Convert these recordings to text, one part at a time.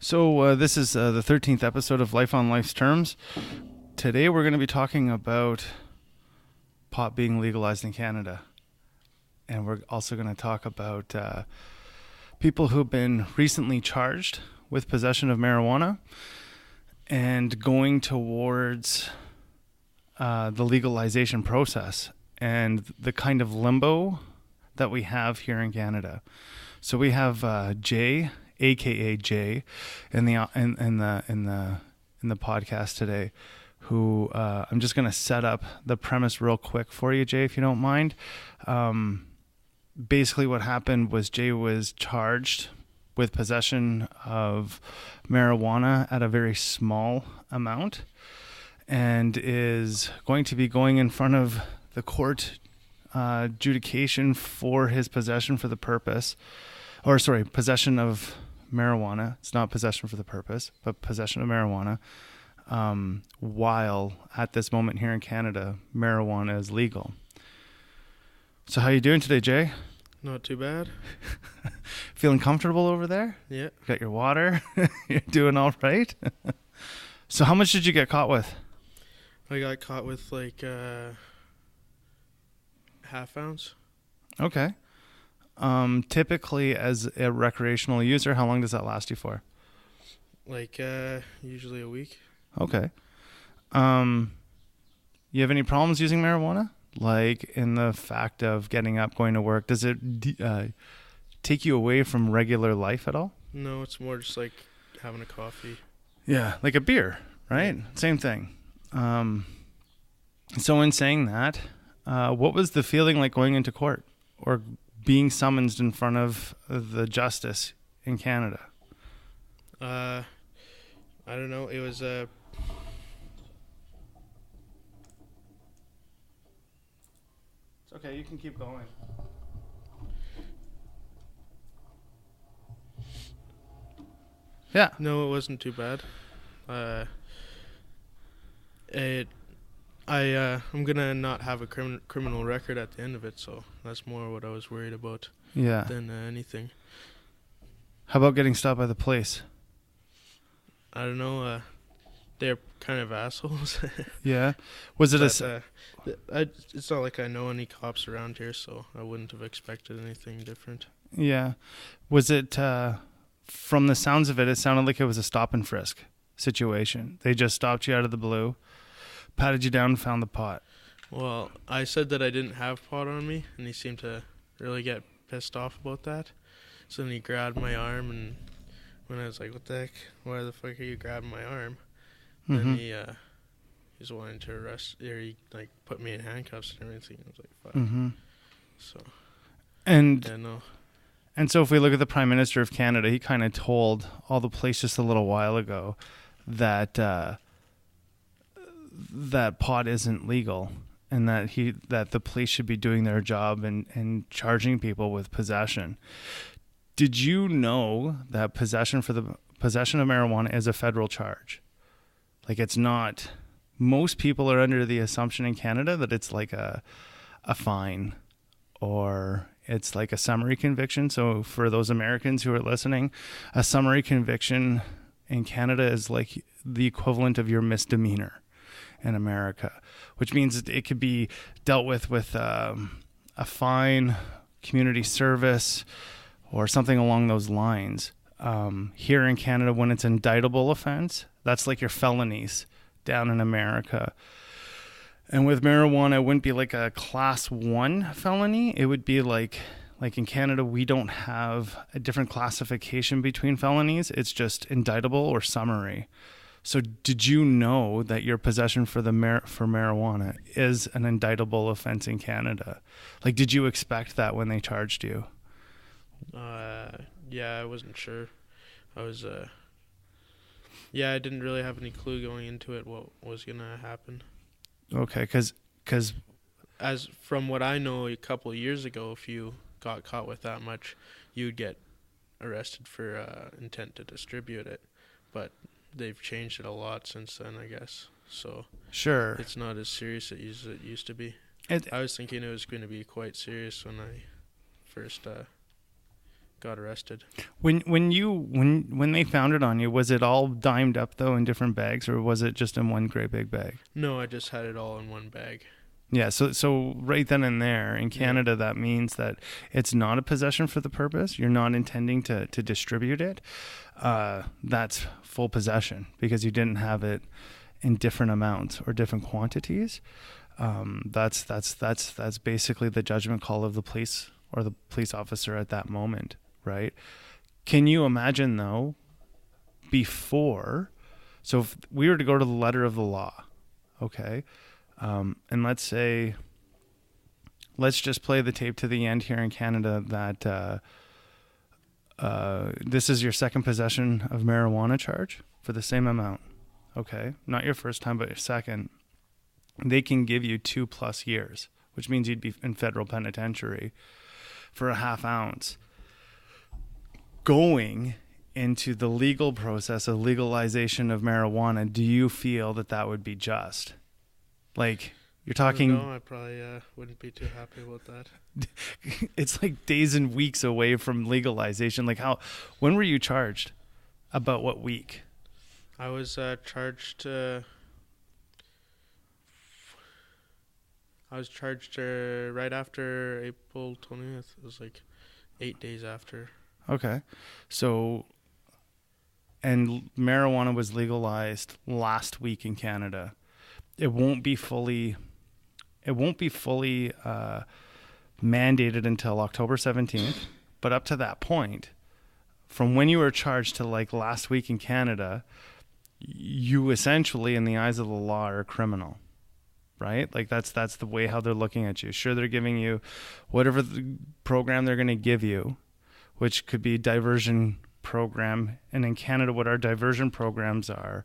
So this is the 13th episode of Life on Life's Terms. Today we're going to be talking about pot being legalized in Canada. And we're also going to talk about people who've been recently charged with possession of marijuana and going towards the legalization process and the kind of limbo that we have here in Canada. So we have Jay, aka Jay, in the podcast today, who I'm just going to set up the premise real quick for you, Jay, if you don't mind. Basically what happened was Jay was charged with possession of marijuana at a very small amount and is going to be going in front of the court adjudication for his possession for the purpose, possession of marijuana. It's not possession for the purpose, but possession of marijuana. While at this moment here in Canada, marijuana is legal. So how you doing today, Jay? Not too bad. Feeling comfortable over there? Yeah. You got your water? You're doing all right? So how much did you get caught with? I got caught with like half ounce. Okay. Typically as a recreational user, how long does that last you for? Like usually a week. Okay. You have any problems using marijuana? Like in the fact of getting up, going to work, does it take you away from regular life at all? No, it's more just like having a coffee. Yeah, like a beer, right? Same thing. So in saying that, what was the feeling like going into court or being summoned in front of the justice in Canada? I don't know. It was It's okay, you can keep going. Yeah. No, it wasn't too bad. I'm gonna not have a criminal record at the end of it, so that's more what I was worried about. Yeah. Than anything. How about getting stopped by the police? I don't know. They're kind of assholes. Yeah. Was it it's not like I know any cops around here, so I wouldn't have expected anything different. Yeah. Was it, from the sounds of it, it sounded like it was a stop and frisk situation. They just stopped you out of the blue, patted you down, and found the pot. Well, I said that I didn't have pot on me, and he seemed to really get pissed off about that. So then he grabbed my arm, and when I was like, what the heck? Why the fuck are you grabbing my arm? Mm-hmm. Then he's wanting to arrest, or he like put me in handcuffs and everything. I was like, fuck. Mm-hmm. So. And yeah, no. And so if we look at the Prime Minister of Canada, he kind of told all the police just a little while ago that that pot isn't legal and that the police should be doing their job and charging people with possession. Did you know that possession of marijuana is a federal charge? Like it's not. Most people are under the assumption in Canada that it's like a fine or it's like a summary conviction. So for those Americans who are listening, a summary conviction in Canada is like the equivalent of your misdemeanor in America, which means it could be dealt with a fine, community service, or something along those lines. Here in Canada, when it's an indictable offense, that's like your felonies down in America. And with marijuana, it wouldn't be like a class 1 felony. It would be like in Canada, we don't have a different classification between felonies. It's just indictable or summary. So did you know that your possession for marijuana is an indictable offense in Canada? Like, did you expect that when they charged you? Yeah, I wasn't sure. I didn't really have any clue going into it what was going to happen. Okay, because as from what I know, a couple of years ago, if you got caught with that much, you'd get arrested for intent to distribute it. But they've changed it a lot since then, I guess. So sure, it's not as serious as it used to be. I was thinking it was going to be quite serious when I first got arrested. When they found it on you, was it all dimed up though in different bags, or was it just in one great big bag? No, I just had it all in one bag. Yeah, so right then and there in Canada, that means that it's not a possession for the purpose. You're not intending to distribute it. That's full possession because you didn't have it in different amounts or different quantities. That's basically the judgment call of the police or the police officer at that moment, right? Can you imagine though, before, so if we were to go to the letter of the law, okay? And let's just play the tape to the end here in Canada that this is your second possession of marijuana charge for the same amount. Okay, not your first time, but your second. They can give you 2+ years, which means you'd be in federal penitentiary for a half ounce. Going into the legal process of legalization of marijuana, do you feel that would be just? Like, you're talking... No, I probably wouldn't be too happy about that. It's like days and weeks away from legalization. Like, when were you charged? About what week? I was charged... right after April 20th. It was like 8 days after. Okay. So... And marijuana was legalized last week in Canada. It won't be fully mandated until October 17th. But up to that point, from when you were charged to like last week in Canada, you essentially, in the eyes of the law, are a criminal, right? Like that's the way how they're looking at you. Sure, they're giving you whatever the program they're going to give you, which could be diversion program. And in Canada, what our diversion programs are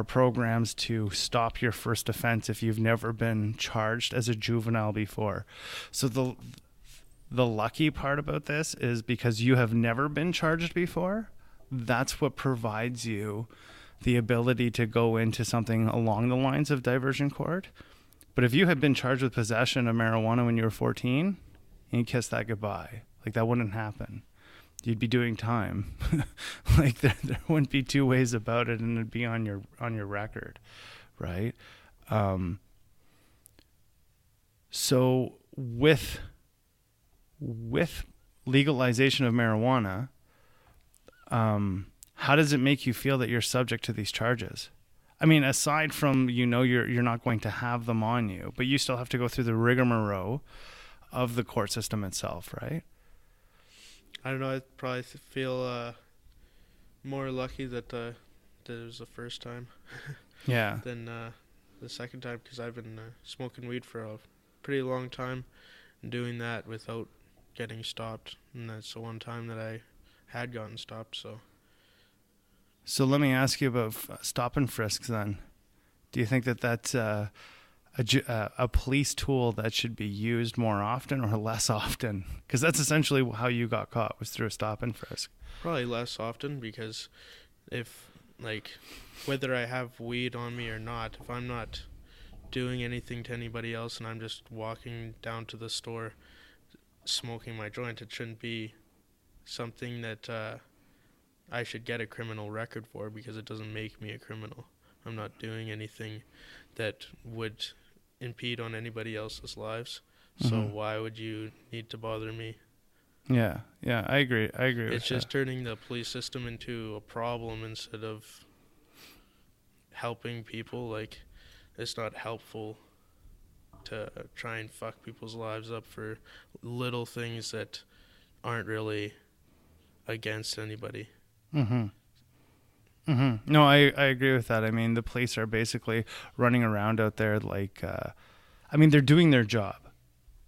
programs to stop your first offense if you've never been charged as a juvenile before. So the lucky part about this is because you have never been charged before, that's what provides you the ability to go into something along the lines of diversion court. But if you had been charged with possession of marijuana when you were 14, you kiss that goodbye. Like, that wouldn't happen. You'd be doing time. Like there wouldn't be two ways about it, and it'd be on your record, right? So with legalization of marijuana, how does it make you feel that you're subject to these charges? I mean, aside from you're not going to have them on you, but you still have to go through the rigmarole of the court system itself, right? I don't know. I probably feel more lucky that it was the first time Yeah. than the second time, because I've been smoking weed for a pretty long time and doing that without getting stopped. And that's the one time that I had gotten stopped. So let me ask you about stop and frisks then. Do you think that that's a police tool that should be used more often or less often? Because that's essentially how you got caught, was through a stop and frisk. Probably less often, because whether I have weed on me or not, if I'm not doing anything to anybody else and I'm just walking down to the store smoking my joint, it shouldn't be something that I should get a criminal record for, because it doesn't make me a criminal. I'm not doing anything that would impede on anybody else's lives. So why would you need to bother me? Yeah, I agree. It's just turning the police system into a problem instead of helping people. Like, it's not helpful to try and fuck people's lives up for little things that aren't really against anybody. No, I agree with that. I mean, the police are basically running around out there like, they're doing their job.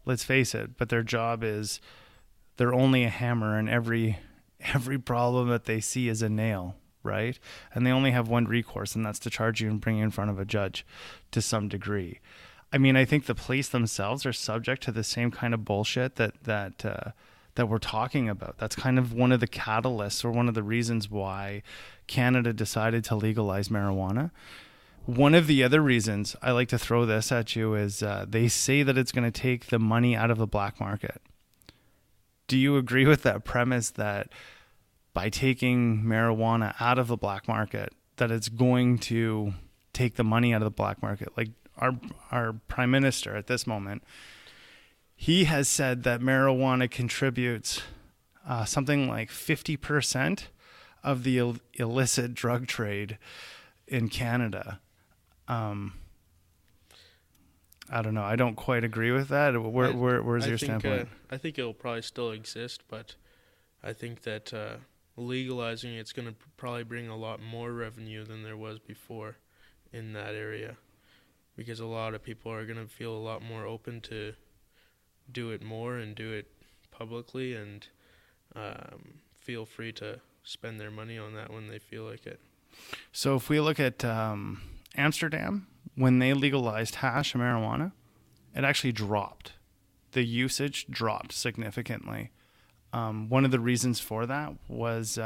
Let's face it. But their job is, they're only a hammer, and every problem that they see is a nail, right? And they only have one recourse, and that's to charge you and bring you in front of a judge to some degree. I mean, I think the police themselves are subject to the same kind of bullshit that we're talking about. That's kind of one of the catalysts, or one of the reasons why Canada decided to legalize marijuana. One of the other reasons, I like to throw this at you, is they say that it's going to take the money out of the black market. Do you agree with that premise that by taking marijuana out of the black market, that it's going to take the money out of the black market? Like our prime minister at this moment, he has said that marijuana contributes something like 50% of the illicit drug trade in Canada. I don't know. I don't quite agree with that. Where's your standpoint? I think it'll probably still exist, but I think that legalizing it's going to probably bring a lot more revenue than there was before in that area, because a lot of people are going to feel a lot more open to do it more and do it publicly, and feel free to spend their money on that when they feel like it. So if we look at Amsterdam, when they legalized hash and marijuana, it actually dropped. The usage dropped significantly. One of the reasons for that was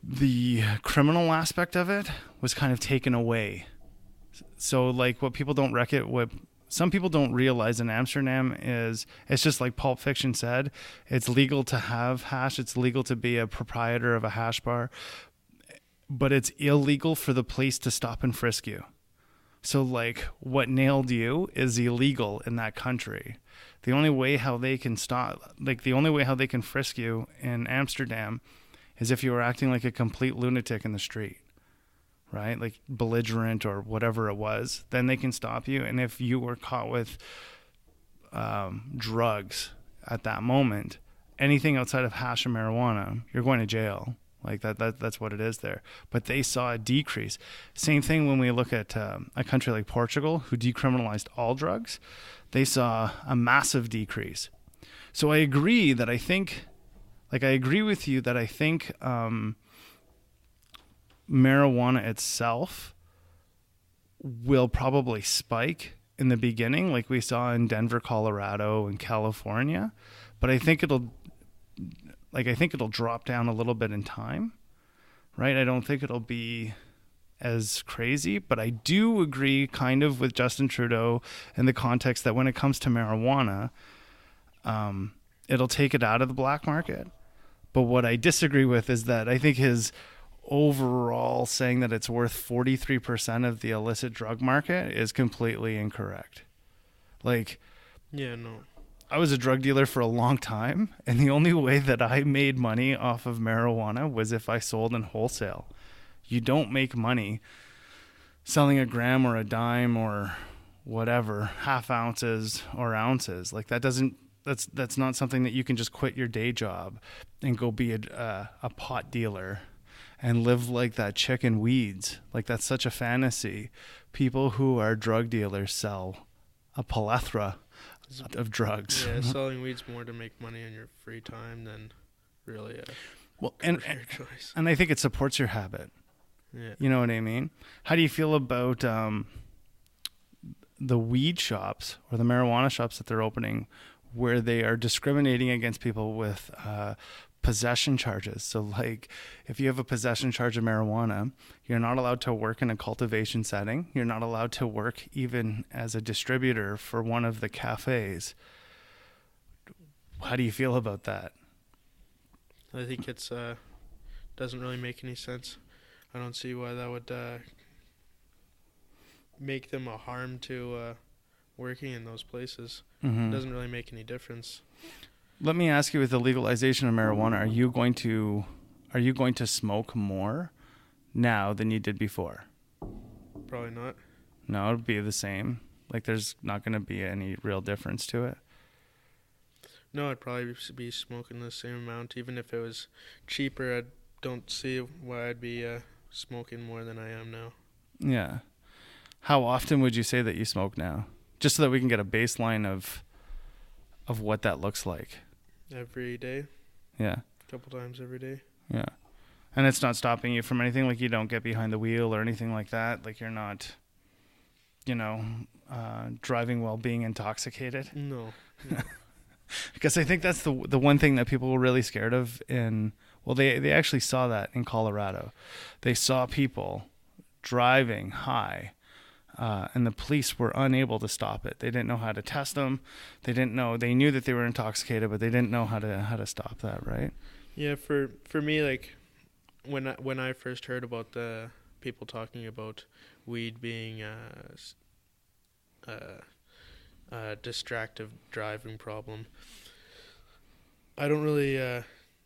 the criminal aspect of it was kind of taken away. So like what some people don't realize in Amsterdam is it's just like Pulp Fiction said, it's legal to have hash, it's legal to be a proprietor of a hash bar, but it's illegal for the police to stop and frisk you. So like what nailed you is illegal in that country. The only way how they can frisk you in Amsterdam is if you were acting like a complete lunatic in the street, right? Like belligerent or whatever it was, then they can stop you. And if you were caught with drugs at that moment, anything outside of hash and marijuana, you're going to jail. Like that's what it is there. But they saw a decrease. Same thing when we look at a country like Portugal, who decriminalized all drugs. They saw a massive decrease. So I agree with you that I think marijuana itself will probably spike in the beginning, like we saw in Denver, Colorado, and California. But I think it'll drop down a little bit in time, right? I don't think it'll be as crazy, but I do agree kind of with Justin Trudeau in the context that when it comes to marijuana, it'll take it out of the black market. But what I disagree with is that I think his overall saying that it's worth 43% of the illicit drug market is completely incorrect. Like, yeah, no. I was a drug dealer for a long time, and the only way that I made money off of marijuana was if I sold in wholesale. You don't make money selling a gram or a dime or whatever, half ounces or ounces. Like that's not something that you can just quit your day job and go be a pot dealer and live like that chick in weeds. Like that's such a fantasy. People who are drug dealers sell a plethora of drugs. Yeah, selling weed's more to make money in your free time than really a career choice. And I think it supports your habit. Yeah. You know what I mean? How do you feel about the weed shops or the marijuana shops that they're opening where they are discriminating against people with possession charges? So like if you have a possession charge of marijuana, you're not allowed to work in a cultivation setting. You're not allowed to work even as a distributor for one of the cafes. How do you feel about that? I think it's doesn't really make any sense. I don't see why that would make them a harm to working in those places. Mm-hmm. It doesn't really make any difference. Let me ask you, with the legalization of marijuana, are you going to smoke more now than you did before? Probably not. No, it'll be the same. Like there's not going to be any real difference to it. No, I'd probably be smoking the same amount. Even if it was cheaper, I don't see why I'd be smoking more than I am now. Yeah. How often would you say that you smoke now? Just so that we can get a baseline of what that looks like. Every day. Yeah. A couple times every day. Yeah. And it's not stopping you from anything? Like you don't get behind the wheel or anything like that? Like you're not, driving while being intoxicated? No. Because I think that's the one thing that people were really scared of they actually saw that in Colorado. They saw people driving high and the police were unable to stop it. They didn't know how to test them. They knew that they were intoxicated, but they didn't know how to stop that, right? Yeah, for me, like when I first heard about the people talking about weed being a distractive driving problem, I don't really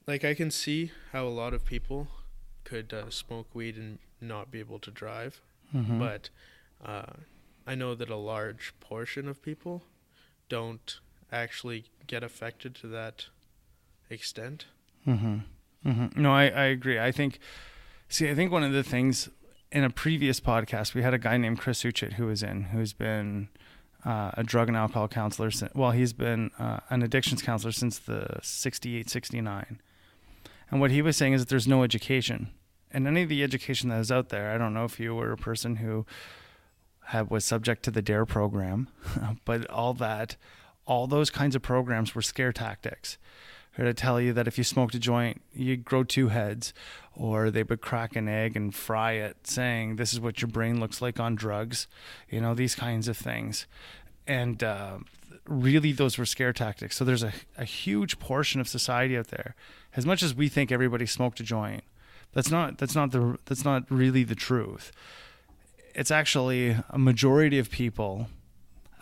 like. I can see how a lot of people could smoke weed and not be able to drive, but I know that a large portion of people don't actually get affected to that extent. No, I agree. I think one of the things in a previous podcast, we had a guy named Chris Uchit who's been a drug and alcohol counselor. He's been an addictions counselor since the 68, 69. And what he was saying is that there's no education. And any of the education that is out there, I don't know if you were a person who was subject to the DARE program, but all those kinds of programs were scare tactics. Or to tell you that if you smoked a joint, you'd grow 2 heads, or they would crack an egg and fry it, saying this is what your brain looks like on drugs, these kinds of things. And really, those were scare tactics. So there's a huge portion of society out there. As much as we think everybody smoked a joint, that's not really the truth. It's actually a majority of people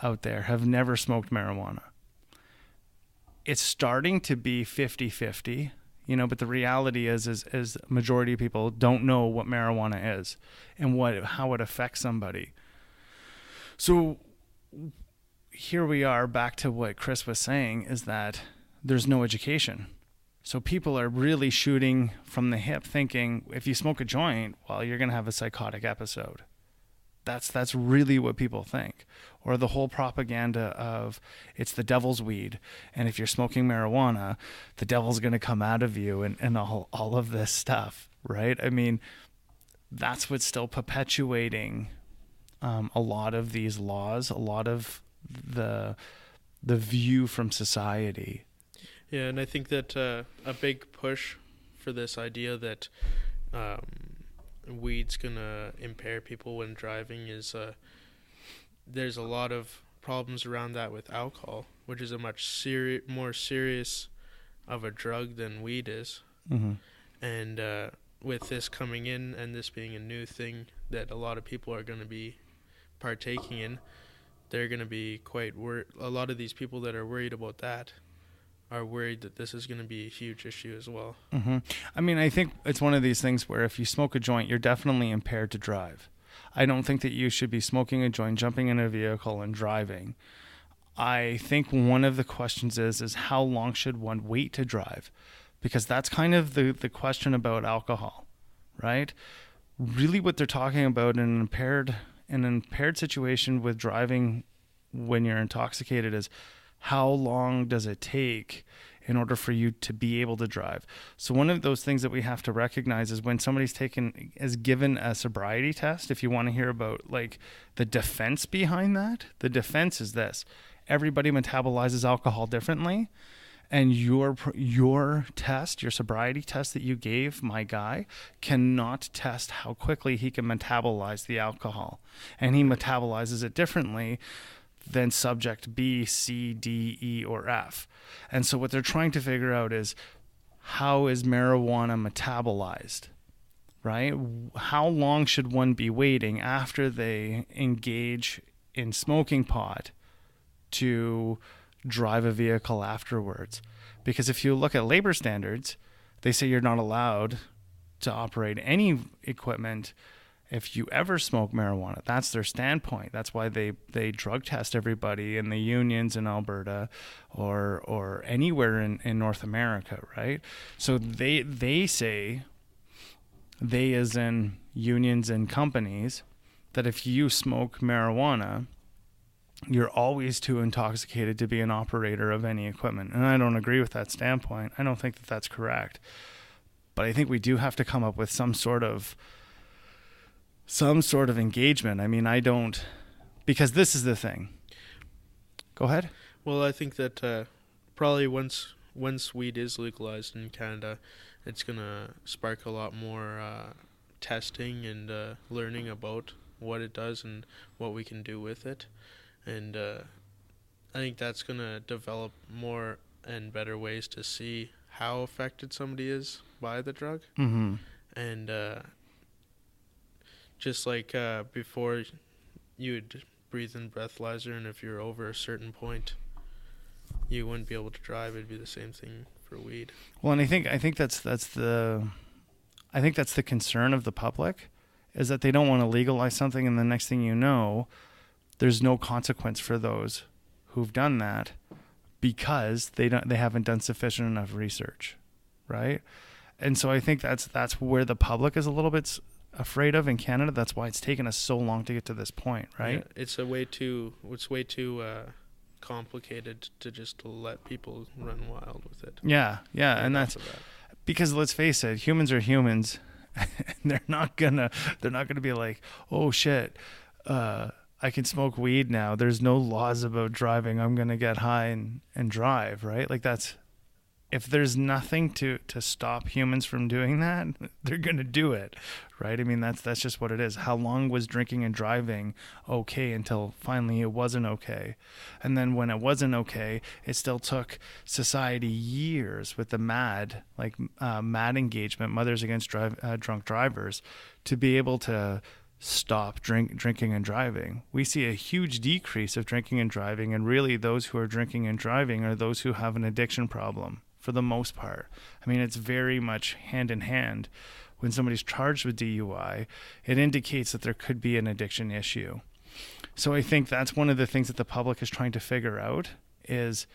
out there have never smoked marijuana. It's starting to be 50-50, but the reality is majority of people don't know what marijuana is and how it affects somebody. So here we are back to what Chris was saying, is that there's no education. So people are really shooting from the hip, thinking if you smoke a joint, well, you're going to have a psychotic episode. That's really what people think. Or the whole propaganda of it's the devil's weed, and if you're smoking marijuana, the devil's going to come out of you, and all of this stuff, right? I mean, that's what's still perpetuating a lot of these laws, a lot of the view from society. Yeah, and I think that a big push for this idea that weed's gonna impair people when driving is there's a lot of problems around that with alcohol, which is a much more serious of a drug than weed is. And with this coming in and this being a new thing that a lot of people are going to be partaking in, they're going to be quite worried. A lot of these people that are worried about that are worried that this is going to be a huge issue as well. I mean, I think it's one of these things where if you smoke a joint, you're definitely impaired to drive. I don't think that you should be smoking a joint, jumping in a vehicle, and driving. I think one of the questions is how long should one wait to drive? Because that's kind of the question about alcohol, right? Really what they're talking about in an impaired situation with driving when you're intoxicated is how long does it take in order for you to be able to drive? So one of those things that we have to recognize is when somebody's given a sobriety test, if you want to hear about like the defense behind that, the defense is this: everybody metabolizes alcohol differently, and your test, your sobriety test that you gave my guy, cannot test how quickly he can metabolize the alcohol, and he metabolizes it differently than subject B, C, D, E, or F. And so what they're trying to figure out is, how is marijuana metabolized, right? How long should one be waiting after they engage in smoking pot to drive a vehicle afterwards? Because if you look at labor standards, they say you're not allowed to operate any equipment if you ever smoke marijuana. That's their standpoint. That's why they drug test everybody in the unions in Alberta or anywhere in North America, right? So they say, they as in unions and companies, that if you smoke marijuana, you're always too intoxicated to be an operator of any equipment. And I don't agree with that standpoint. I don't think that that's correct. But I think we do have to come up with some sort of engagement. I mean, because this is the thing. Go ahead. Well, I think that probably once weed is legalized in Canada, it's going to spark a lot more testing and learning about what it does and what we can do with it. And I think that's going to develop more and better ways to see how affected somebody is by the drug. Mm-hmm. And just like before, you'd breathe in breathalyzer, and if you're over a certain point, you wouldn't be able to drive. It'd be the same thing for weed. Well, and I think that's the concern of the public, is that they don't want to legalize something, and the next thing you know, there's no consequence for those who've done that because they haven't done sufficient enough research, right? And so I think that's where the public is a little bit afraid of in Canada. That's why it's taken us so long to get to this point, right? Yeah, it's way too complicated to just let people run wild with it. Yeah, and that's because, let's face it, humans are humans. They're not gonna be like, oh shit, I can smoke weed now. There's no laws about driving. I'm gonna get high and drive, right? Like, that's, if there's nothing to stop humans from doing that, they're gonna do it, right? I mean, that's just what it is. How long was drinking and driving okay until finally it wasn't okay? And then when it wasn't okay, it still took society years with the MAD engagement, Mothers Against Drunk Drivers, to be able to stop drinking and driving. We see a huge decrease of drinking and driving, and really those who are drinking and driving are those who have an addiction problem for the most part. I mean, it's very much hand in hand. When somebody's charged with DUI, it indicates that there could be an addiction issue. So I think that's one of the things that the public is trying to figure out, is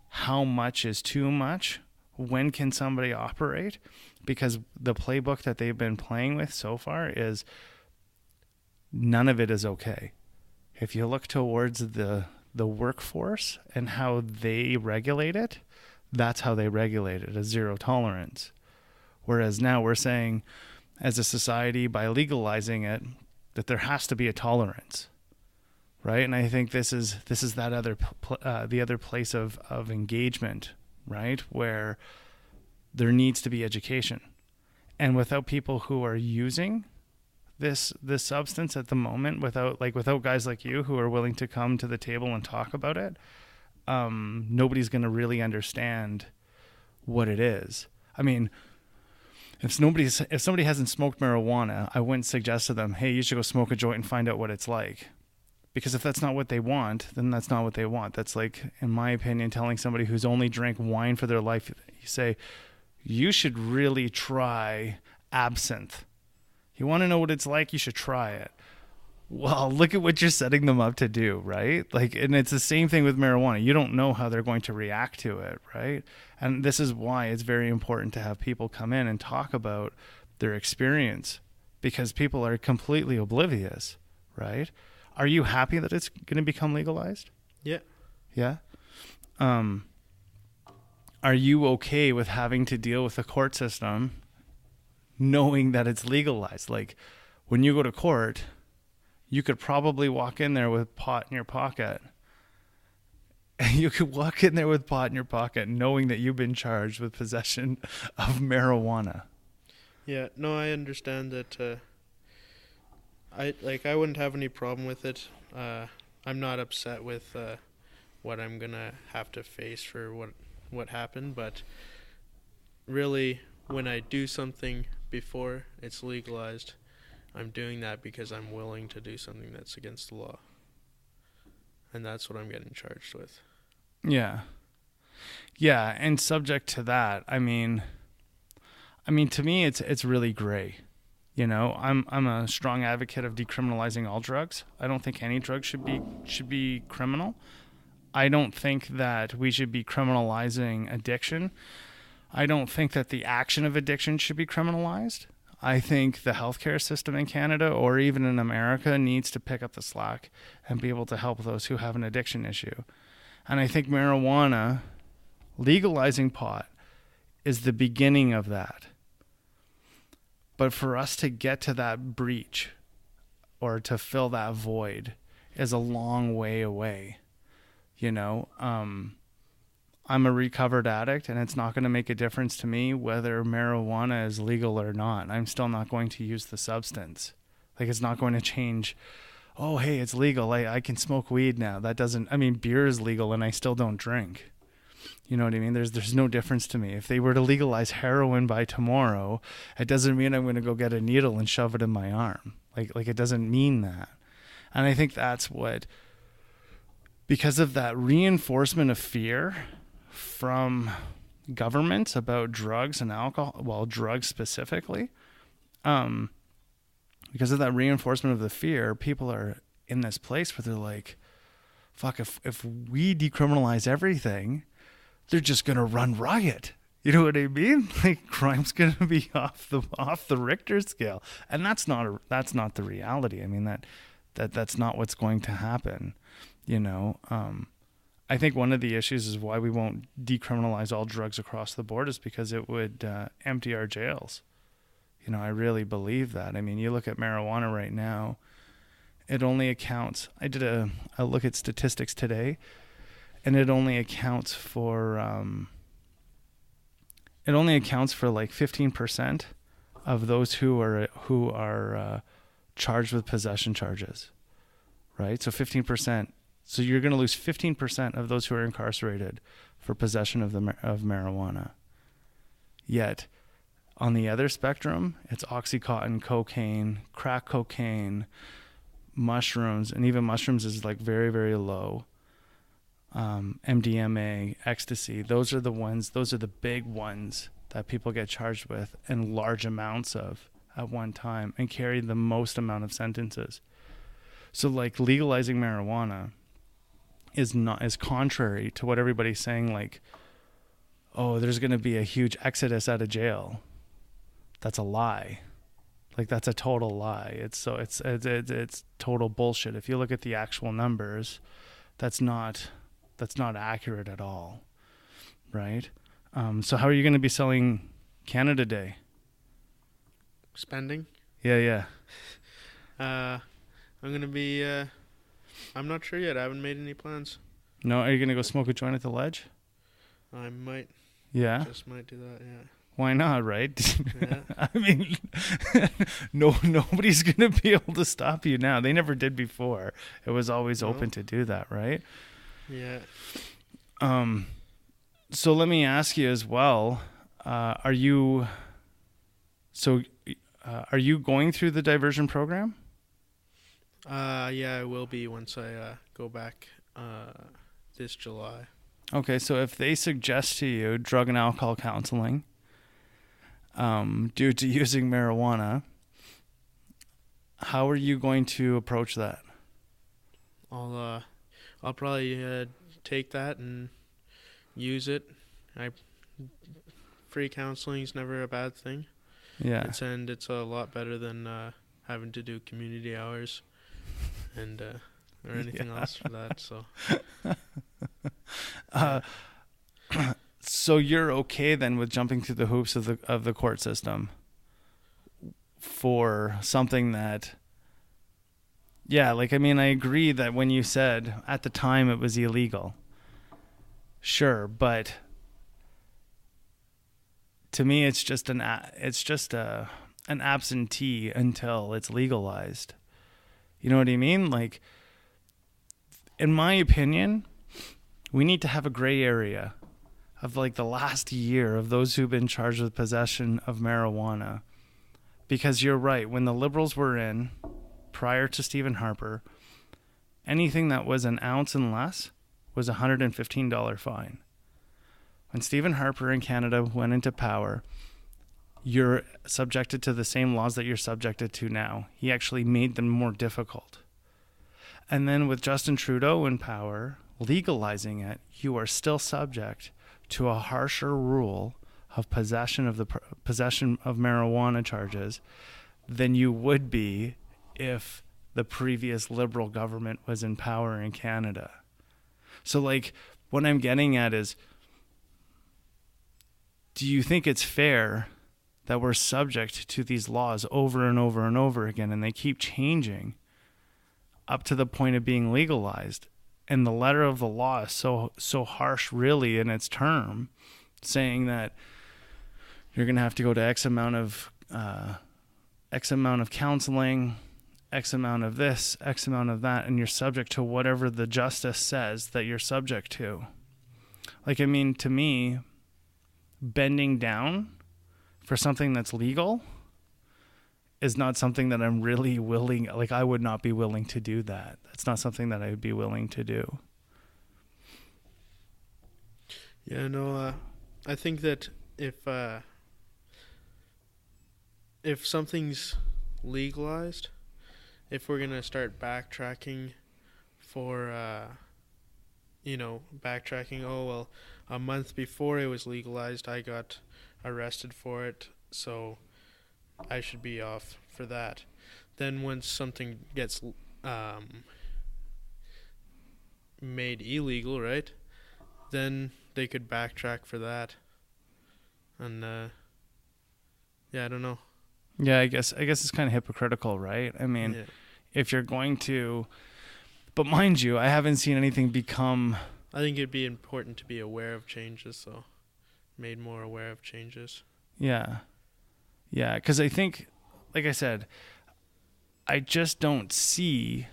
how much is too much? When can somebody operate? Because the playbook that they've been playing with so far is none of it is okay. If you look towards the workforce and how they regulate it, that's how they regulate it, as zero tolerance. Whereas now we're saying, as a society, by legalizing it, that there has to be a tolerance, right? And I think this is that the other place of engagement, right, where there needs to be education, and without people who are using this substance at the moment, without guys like you who are willing to come to the table and talk about it, nobody's going to really understand what it is. I mean, if somebody hasn't smoked marijuana, I wouldn't suggest to them, hey, you should go smoke a joint and find out what it's like. Because if that's not what they want, then that's not what they want. That's like, in my opinion, telling somebody who's only drank wine for their life, you say, you should really try absinthe. You want to know what it's like? You should try it. Well, look at what you're setting them up to do, right? Like, and it's the same thing with marijuana. You don't know how they're going to react to it, right? And this is why it's very important to have people come in and talk about their experience, because people are completely oblivious, right? Are you happy that it's going to become legalized? Yeah. Yeah? Are you okay with having to deal with the court system knowing that it's legalized? Like, when you go to court, you could probably walk in there with pot in your pocket. You could walk in there with pot in your pocket knowing that you've been charged with possession of marijuana. Yeah, no, I understand that. I wouldn't have any problem with it. I'm not upset with what I'm gonna have to face for what happened, but really, when I do something before it's legalized, I'm doing that because I'm willing to do something that's against the law. And that's what I'm getting charged with. Yeah. Yeah, and subject to that, I mean to me it's really gray. You know, I'm a strong advocate of decriminalizing all drugs. I don't think any drug should be criminal. I don't think that we should be criminalizing addiction. I don't think that the action of addiction should be criminalized. I think the healthcare system in Canada, or even in America, needs to pick up the slack and be able to help those who have an addiction issue. And I think marijuana, legalizing pot, is the beginning of that. But for us to get to that breach or to fill that void is a long way away. You know, I'm a recovered addict, and it's not going to make a difference to me whether marijuana is legal or not. I'm still not going to use the substance. Like, it's not going to change. Oh, hey, it's legal. I can smoke weed now. That doesn't, I mean, beer is legal and I still don't drink. You know what I mean? There's no difference to me. If they were to legalize heroin by tomorrow, it doesn't mean I'm going to go get a needle and shove it in my arm. Like it doesn't mean that. And I think that's what, because of that reinforcement of fear from government about drugs and alcohol, well, drugs specifically, because of that reinforcement of the fear, people are in this place where they're like, fuck, if we decriminalize everything, they're just going to run riot. You know what I mean? Like, crime's going to be off the Richter scale. And that's not the reality. I mean, that's not what's going to happen. You know, I think one of the issues is why we won't decriminalize all drugs across the board is because it would empty our jails. You know, I really believe that. I mean, you look at marijuana right now, it only accounts, I did a look at statistics today, and it only accounts for like 15% of those who are charged with possession charges, right? So 15%. So you're going to lose 15% of those who are incarcerated for possession of marijuana. Yet, on the other spectrum, it's Oxycontin, cocaine, crack cocaine, mushrooms, and even mushrooms is like very, very low. MDMA, ecstasy, those are the big ones that people get charged with in large amounts of at one time and carry the most amount of sentences. So like legalizing marijuana is contrary to what everybody's saying, like, oh, there's going to be a huge exodus out of jail. That's a lie. Like, that's a total lie. It's total bullshit. If you look at the actual numbers, that's not accurate at all, right? So how are you going to be selling Canada Day? Spending? Yeah. I'm going to be, I'm not sure yet. I haven't made any plans. No? Are you going to go smoke a joint at the Ledge? I might. Yeah? Just might do that, yeah. Why not, right? Yeah. I mean, nobody's going to be able to stop you now. They never did before. It was always open to do that, right? Yeah. So let me ask you as well, are you going through the diversion program? Yeah, I will be once I go back this July. Okay, so if they suggest to you drug and alcohol counseling due to using marijuana, how are you going to approach that? I'll probably take that and use it. Free counseling is never a bad thing. Yeah. It's a lot better than having to do community hours and or anything else for that. So. So you're okay then with jumping through the hoops of the court system for something that. Yeah, like, I mean, I agree that when you said at the time it was illegal. Sure, but to me it's just an absentee until it's legalized. You know what I mean? Like, in my opinion, we need to have a gray area of like the last year of those who've been charged with possession of marijuana. Because you're right, when the Liberals were in, prior to Stephen Harper, anything that was an ounce and less was a $115 fine. When Stephen Harper in Canada went into power, you're subjected to the same laws that you're subjected to now. He actually made them more difficult. And then with Justin Trudeau in power, legalizing it, you are still subject to a harsher rule of possession of marijuana charges than you would be if the previous Liberal government was in power in Canada. So, like, what I'm getting at is, do you think it's fair that we're subject to these laws over and over and over again, and they keep changing up to the point of being legalized? And the letter of the law is so harsh, really, in its term, saying that you're going to have to go to X amount of counseling, X amount of this, X amount of that, and you're subject to whatever the justice says that you're subject to. Like, I mean, to me, bending down for something that's legal is not something that I'm really willing, like I would not be willing to do that. That's not something that I would be willing to do. Yeah, no, I think that if something's legalized, if we're going to start backtracking for, backtracking, oh, well, a month before it was legalized, I got arrested for it, so I should be off for that. Then once something gets made illegal, right, then they could backtrack for that. And, I don't know. Yeah, I guess it's kind of hypocritical, right? I mean, if you're going to, but mind you, I haven't seen anything become. I think it'd be important to be aware of changes, so made more aware of changes. Yeah, because I think, like I said, I just don't see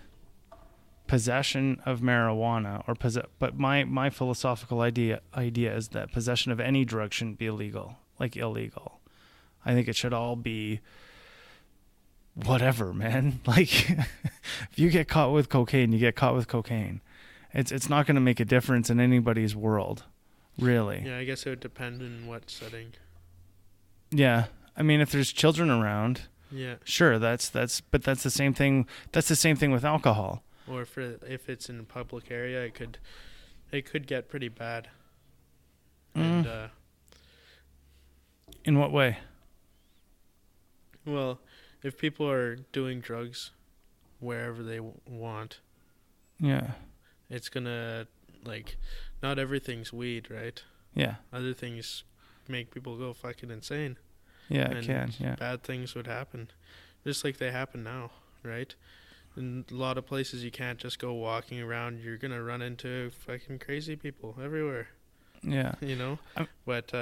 possession of marijuana but my philosophical idea is that possession of any drug shouldn't be illegal. I think it should all be whatever, man. Like, if you get caught with cocaine, you get caught with cocaine. It's not going to make a difference in anybody's world, really. Yeah, I guess it would depend on what setting. Yeah, I mean, if there's children around, sure, that's the same thing. That's the same thing with alcohol. Or if it's in a public area, it could get pretty bad. And in what way? Well, if people are doing drugs wherever they want, it's gonna, like, not everything's weed, right? Yeah. Other things make people go fucking insane. Yeah, it can. Yeah. Bad things would happen, just like they happen now, right? In a lot of places, you can't just go walking around. You're gonna run into fucking crazy people everywhere. Yeah. You know, but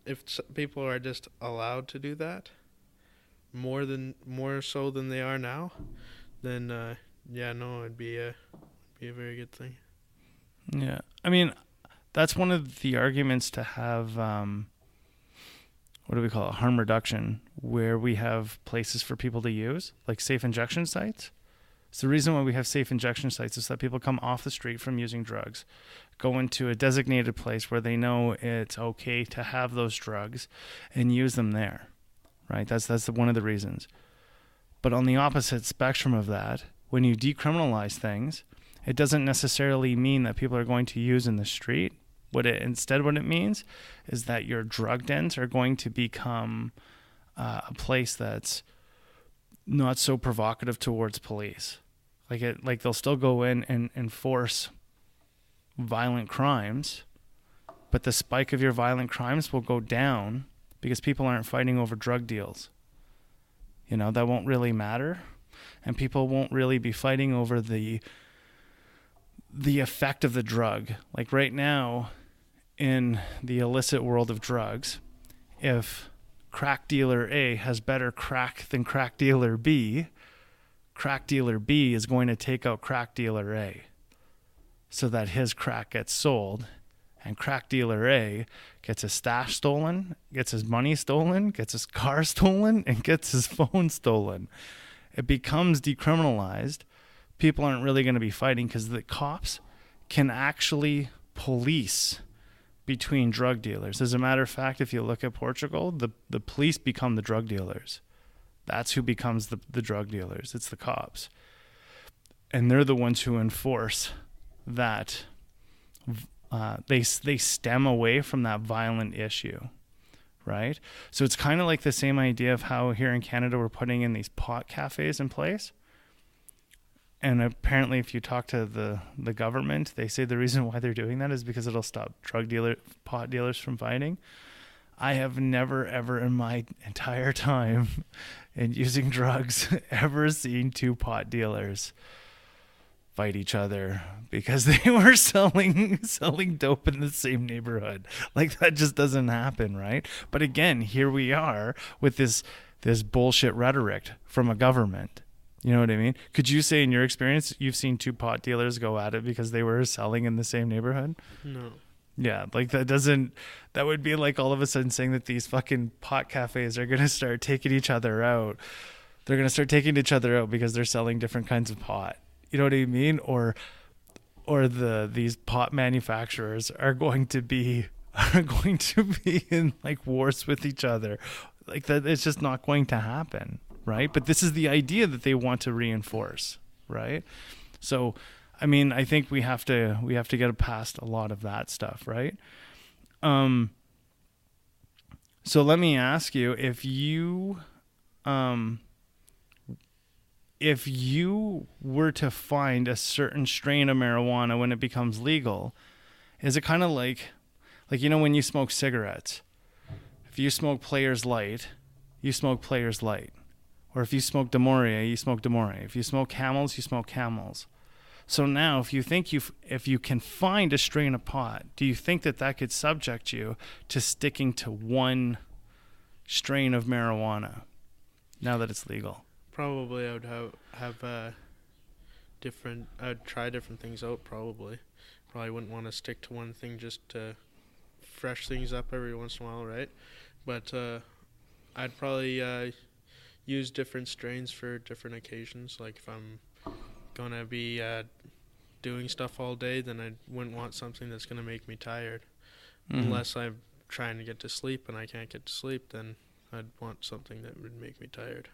if people are just allowed to do that, more so than they are now, then it'd be a very good thing. Yeah, I mean, that's one of the arguments to have. What do we call it? Harm reduction, where we have places for people to use, like safe injection sites. So the reason why we have safe injection sites is that people come off the street from using drugs, go into a designated place where they know it's okay to have those drugs and use them there, right? That's one of the reasons. But on the opposite spectrum of that, when you decriminalize things, it doesn't necessarily mean that people are going to use in the street. What it means is that your drug dens are going to become a place that's not so provocative towards police. Like they'll still go in and enforce violent crimes, but the spike of your violent crimes will go down because people aren't fighting over drug deals. You know, that won't really matter, and people won't really be fighting over the effect of the drug. Like right now, in the illicit world of drugs, if crack dealer A has better crack than crack dealer B is going to take out crack dealer A so that his crack gets sold, and crack dealer A gets his stash stolen, gets his money stolen, gets his car stolen, and gets his phone stolen. It becomes decriminalized. People aren't really going to be fighting because the cops can actually police between drug dealers. As a matter of fact, if you look at Portugal, the police become the drug dealers. That's who becomes the drug dealers. It's the cops. And they're the ones who enforce that. They stem away from that violent issue, right? So it's kind of like the same idea of how here in Canada we're putting in these pot cafes in place. And apparently, if you talk to the government, they say the reason why they're doing that is because it'll stop pot dealers from fighting. I have never, ever in my entire time in using drugs ever seen two pot dealers fight each other because they were selling dope in the same neighborhood. Like, that just doesn't happen, right? But again, here we are with this bullshit rhetoric from a government. You know what I mean? Could you say in your experience you've seen two pot dealers go at it because they were selling in the same neighborhood? No. Yeah, like that would be like all of a sudden saying that these fucking pot cafes are going to start taking each other out. They're going to start taking each other out because they're selling different kinds of pot. You know what I mean? Or these pot manufacturers are going to be in like wars with each other. Like that, it's just not going to happen, right? But this is the idea that they want to reinforce, right? So, I mean, I think we have to get past a lot of that stuff, right? So let me ask you, if you were to find a certain strain of marijuana when it becomes legal, is it kind of like when you smoke cigarettes? If you smoke Players Light, you smoke Players Light. Or if you smoke Demoria, you smoke Demoria. If you smoke Camels, you smoke Camels. So now, if you can find a strain of pot, do you think that could subject you to sticking to one strain of marijuana now that it's legal? Probably I would have different. I'd try different things out. Probably wouldn't want to stick to one thing just to fresh things up every once in a while, right? But I'd probably use different strains for different occasions. Like if I'm gonna be doing stuff all day, then I wouldn't want something that's gonna make me tired. Mm-hmm. Unless I'm trying to get to sleep and I can't get to sleep, then I'd want something that would make me tired.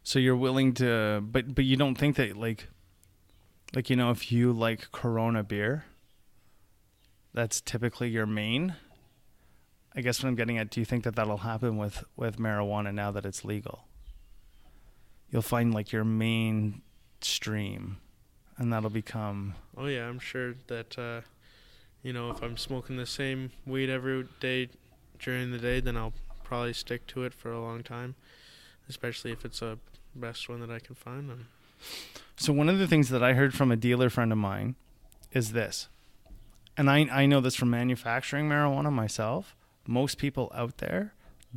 So you're willing to, but you don't think that like if you like Corona beer, that's typically your main. I guess what I'm getting at, do you think that that'll happen with marijuana now that it's legal? You'll find like your main stream, and that'll become. Oh yeah, I'm sure that if I'm smoking the same weed every day during the day, then I'll probably stick to it for a long time, especially if it's a best one that I can find. So one of the things that I heard from a dealer friend of mine is this, and I know this from manufacturing marijuana myself. Most people out there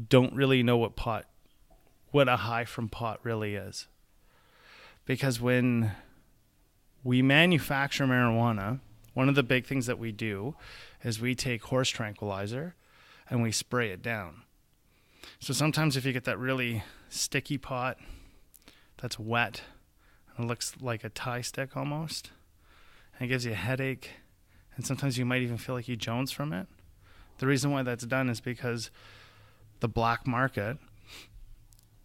don't really know what a high from pot really is. Because when we manufacture marijuana, one of the big things that we do is we take horse tranquilizer and we spray it down. So sometimes if you get that really sticky pot that's wet, and it looks like a tie stick almost, and it gives you a headache, and sometimes you might even feel like you Jones from it. The reason why that's done is because the black market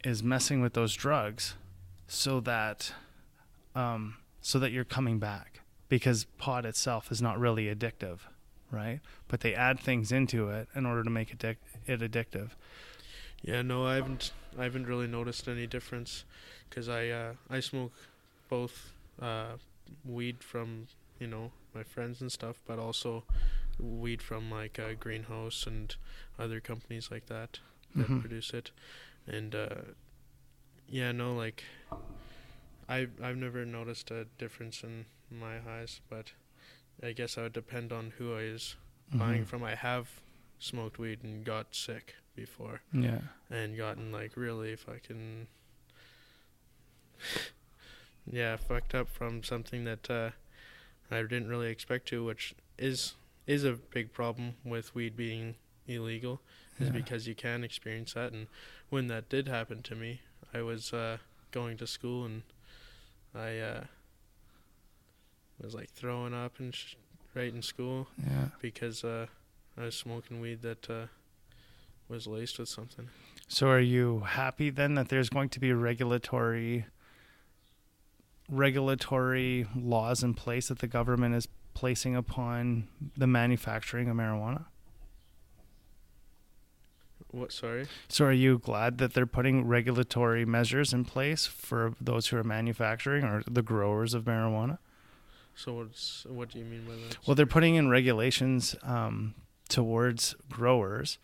is messing with those drugs so that you're coming back, because pot itself is not really addictive, right? But they add things into it in order to make it addictive. Yeah, no, I haven't really noticed any difference, because I smoke both weed from my friends and stuff, but also weed from like Greenhouse and other companies like that mm-hmm. produce it. And I've never noticed a difference in my highs, but I guess I would depend on who I was mm-hmm. buying from. I have smoked weed and got sick before. Yeah. And gotten like really fucking fucked up from something that I didn't really expect to, which is a big problem with weed being illegal, is because you can experience that. And when that did happen to me, I was going to school, and I was like throwing up and right in school because I was smoking weed that was laced with something. So are you happy then that there's going to be regulatory laws in place that the government is placing upon the manufacturing of marijuana? What, sorry? So are you glad that they're putting regulatory measures in place for those who are manufacturing or the growers of marijuana? So what do you mean by that? Well, they're putting in regulations towards growers,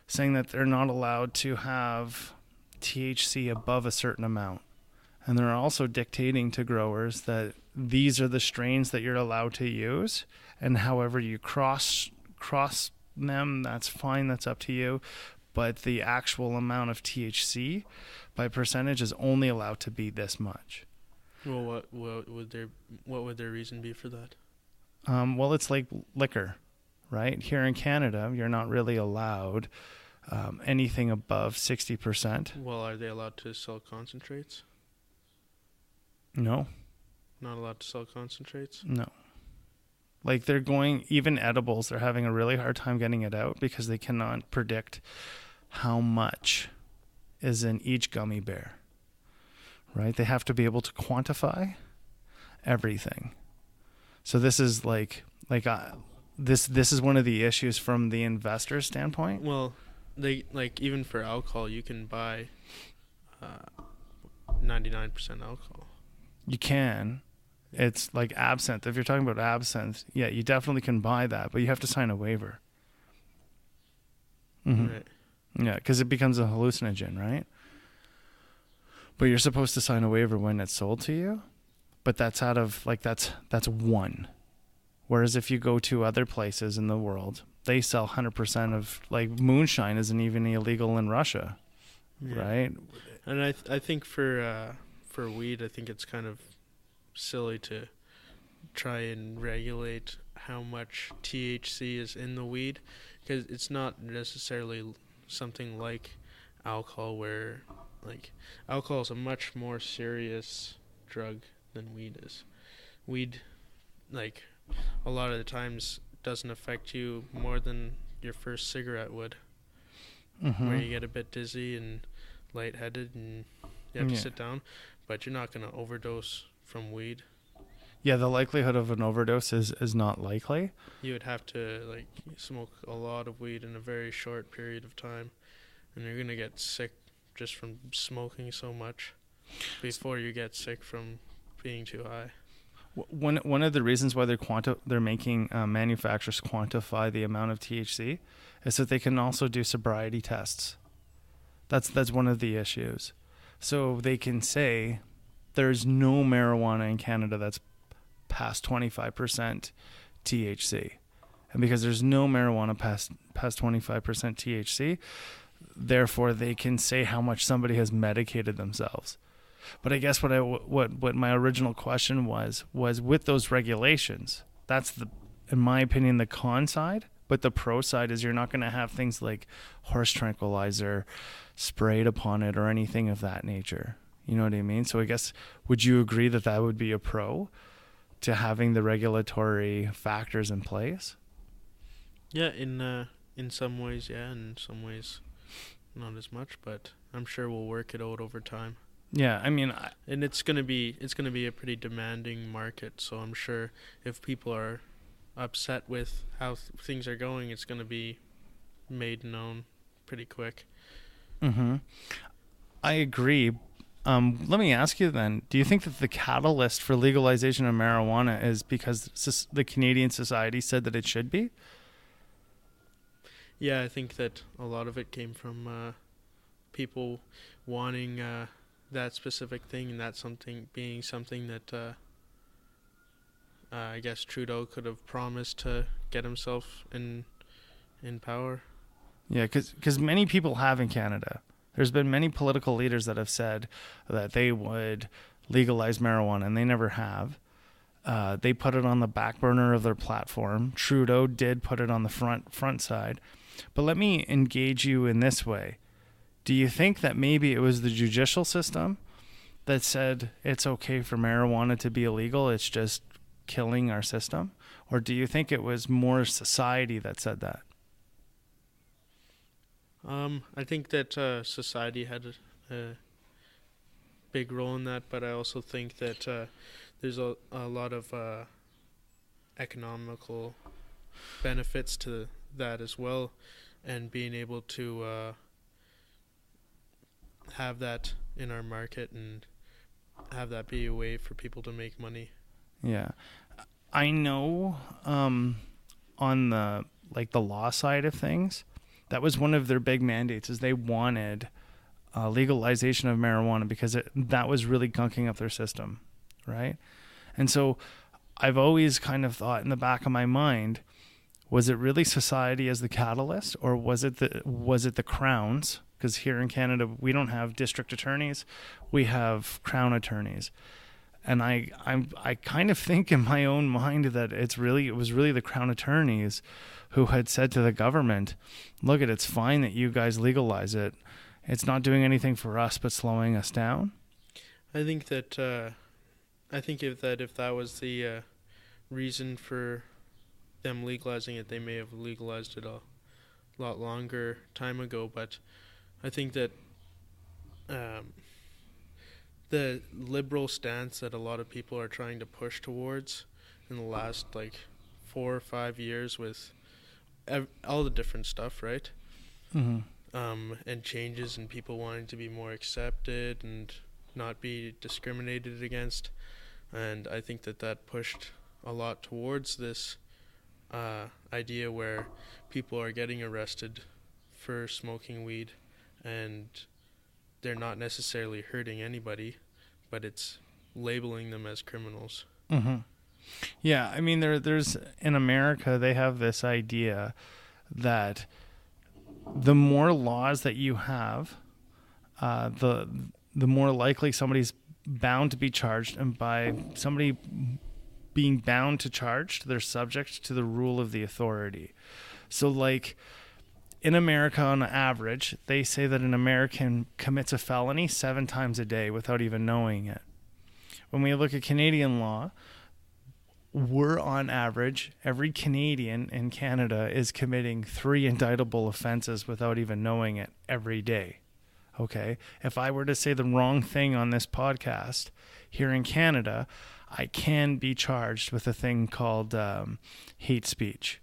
saying that they're not allowed to have THC above a certain amount. And they're also dictating to growers that these are the strains that you're allowed to use, and however you cross them, that's fine, that's up to you. but the actual amount of THC by percentage is only allowed to be this much. Well, what would their reason be for that? Well, it's like liquor, right? Here in Canada, you're not really allowed anything above 60%. Well, are they allowed to sell concentrates? No. Not allowed to sell concentrates? No. Like even edibles, they're having a really hard time getting it out because they cannot predict how much is in each gummy bear, right? They have to be able to quantify everything. So this is this is one of the issues from the investor standpoint. Well, they even for alcohol, you can buy 99% alcohol. You can. It's like absinthe. If you're talking about absinthe, yeah, you definitely can buy that, but you have to sign a waiver. Mm-hmm. Right. Yeah, because it becomes a hallucinogen, right? But you're supposed to sign a waiver when it's sold to you. But that's out of that's one. Whereas if you go to other places in the world, they sell 100% of moonshine isn't even illegal in Russia, right? And I think for weed, I think it's kind of silly to try and regulate how much THC is in the weed, because it's not necessarily something like alcohol, where alcohol is a much more serious drug than weed is. Weed, a lot of the times, doesn't affect you more than your first cigarette would, where you get a bit dizzy and lightheaded and you have to sit down, but you're not going to overdose from weed. Yeah, the likelihood of an overdose is not likely. You would have to smoke a lot of weed in a very short period of time, and you're going to get sick just from smoking so much before you get sick from being too high. One of the reasons why they're making manufacturers quantify the amount of THC is that they can also do sobriety tests. That's one of the issues. So they can say there's no marijuana in Canada that's past 25% THC. And because there's no marijuana past 25% THC, therefore they can say how much somebody has medicated themselves. But I guess what my original question was with those regulations, that's in my opinion, the con side. But the pro side is you're not going to have things like horse tranquilizer sprayed upon it or anything of that nature. You know what I mean? So I guess, would you agree that would be a pro to having the regulatory factors in place? Yeah, in some ways, yeah. In some ways, not as much. But I'm sure we'll work it out over time. Yeah, I mean, and it's gonna be a pretty demanding market. So I'm sure if people are upset with how things are going, it's gonna be made known pretty quick. I agree. Let me ask you then, do you think that the catalyst for legalization of marijuana is because the Canadian society said that it should be? Yeah, I think that a lot of it came from people wanting that specific thing, and that being something that I guess Trudeau could have promised to get himself in power. Yeah, because many people have in Canada. There's been many political leaders that have said that they would legalize marijuana, and they never have. They put it on the back burner of their platform. Trudeau did put it on the front side. But let me engage you in this way. Do you think that maybe it was the judicial system that said it's okay for marijuana to be illegal, it's just killing our system? Or do you think it was more society that said that? I think that society had a big role in that, but I also think that there's a lot of economical benefits to that as well, and being able to have that in our market and have that be a way for people to make money. Yeah. I know on the law side of things, that was one of their big mandates, is they wanted legalization of marijuana because that was really gunking up their system, right? And so I've always kind of thought in the back of my mind, Was it really society as the catalyst, or was it the crowns? Because here in Canada, we don't have district attorneys, we have crown attorneys. And I kind of think in my own mind that it was really the crown attorneys who had said to the government, look, it's fine that you guys legalize it. It's not doing anything for us but slowing us down. I think that if that was the reason for them legalizing it, they may have legalized it a lot longer time ago. But I think that the liberal stance that a lot of people are trying to push towards in the last 4 or 5 years with all the different stuff, right? Mm-hmm. And changes and people wanting to be more accepted and not be discriminated against. And I think that pushed a lot towards this idea where people are getting arrested for smoking weed and they're not necessarily hurting anybody, but it's labeling them as criminals. Mm-hmm. Yeah, I mean, there's in America, they have this idea that the more laws that you have, the more likely somebody's bound to be charged, and by somebody being bound to charged, they're subject to the rule of the authority. So in America, on average, they say that an American commits a felony 7 times a day without even knowing it. When we look at Canadian law, we're on average, every Canadian in Canada is committing 3 indictable offenses without even knowing it every day. Okay? If I were to say the wrong thing on this podcast here in Canada, I can be charged with a thing called hate speech.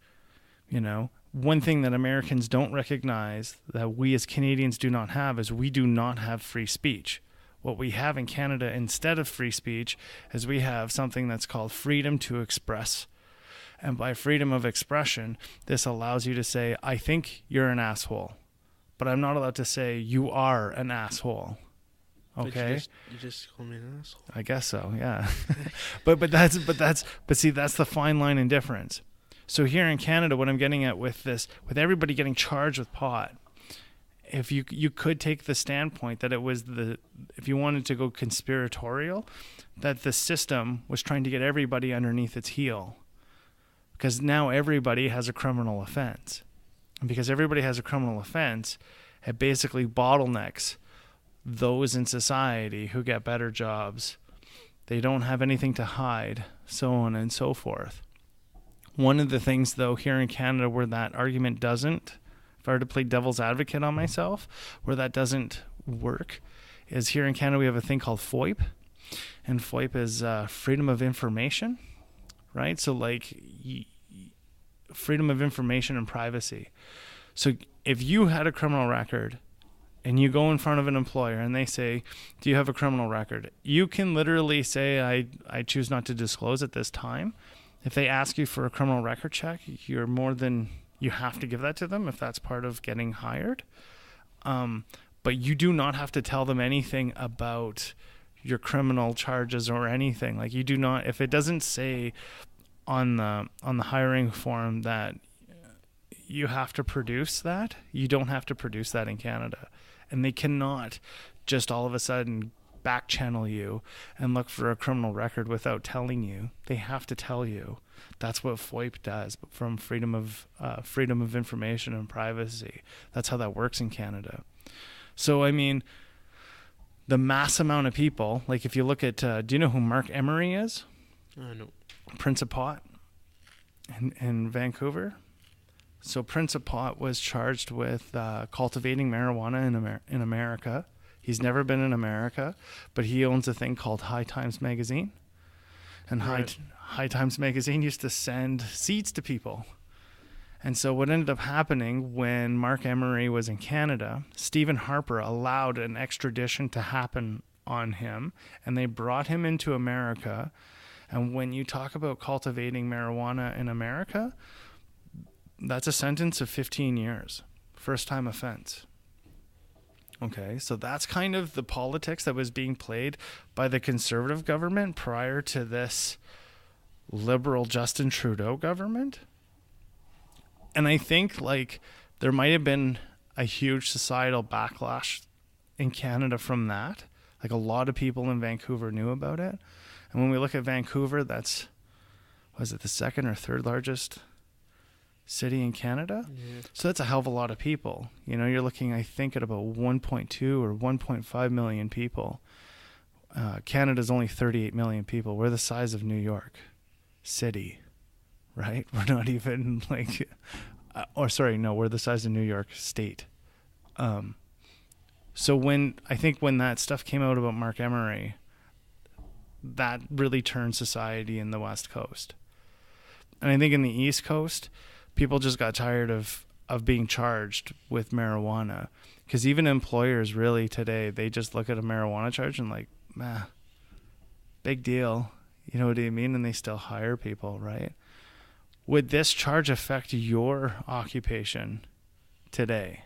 One thing that Americans don't recognize that we as Canadians do not have is we do not have free speech. What we have in Canada instead of free speech is we have something that's called freedom to express. And by freedom of expression, this allows you to say, I think you're an asshole, but I'm not allowed to say you are an asshole. Okay? You just call me an asshole. I guess so, yeah. but see, that's the fine line and difference. So here in Canada, what I'm getting at with this, with everybody getting charged with pot, if you could take the standpoint that it was if you wanted to go conspiratorial, that the system was trying to get everybody underneath its heel. Because now everybody has a criminal offense. And because everybody has a criminal offense, it basically bottlenecks those in society who get better jobs. They don't have anything to hide, so on and so forth. One of the things, though, here in Canada where that argument doesn't, if I were to play devil's advocate on myself, where that doesn't work, is here in Canada we have a thing called FOIP. And FOIP is freedom of information, right? So freedom of information and privacy. So if you had a criminal record and you go in front of an employer and they say, do you have a criminal record? You can literally say, I choose not to disclose at this time. If they ask you for a criminal record check, you have to give that to them if that's part of getting hired. But you do not have to tell them anything about your criminal charges or anything. You do not, if it doesn't say on the hiring form that you have to produce that, you don't have to produce that in Canada. And they cannot just all of a sudden back channel you and look for a criminal record without telling you. They have to tell you. That's what FOIP does, but from freedom of information and privacy. That's how that works in Canada. So I mean, the mass amount of people, if you look at, do you know who Mark Emery is? No. Prince of Pot in Vancouver. So Prince of Pot was charged with cultivating marijuana in America. He's never been in America, but he owns a thing called High Times Magazine. And Right. High Times Magazine used to send seeds to people. And so what ended up happening when Mark Emery was in Canada, Stephen Harper allowed an extradition to happen on him, and they brought him into America. And when you talk about cultivating marijuana in America, that's a sentence of 15 years, first-time offense. Okay, so that's kind of the politics that was being played by the Conservative government prior to this liberal Justin Trudeau government. And I think like there might have been a huge societal backlash in Canada from that. Like a lot of people in Vancouver knew about it. And when we look at Vancouver, that's, was it the second or third largest city in Canada? Yeah. So that's a hell of a lot of people. You know, you're looking, I think, at about 1.2 or 1.5 million people. Canada's only 38 million people. We're the size of New York City, right? We're not even like, we're the size of New York State. So when that stuff came out about Mark Emery, that really turned society in the West Coast. And I think in the East Coast, people just got tired of being charged with marijuana. Because even employers really today, they just look at a marijuana charge and like, big deal. You know what I mean? And they still hire people, right? Would this charge affect your occupation today?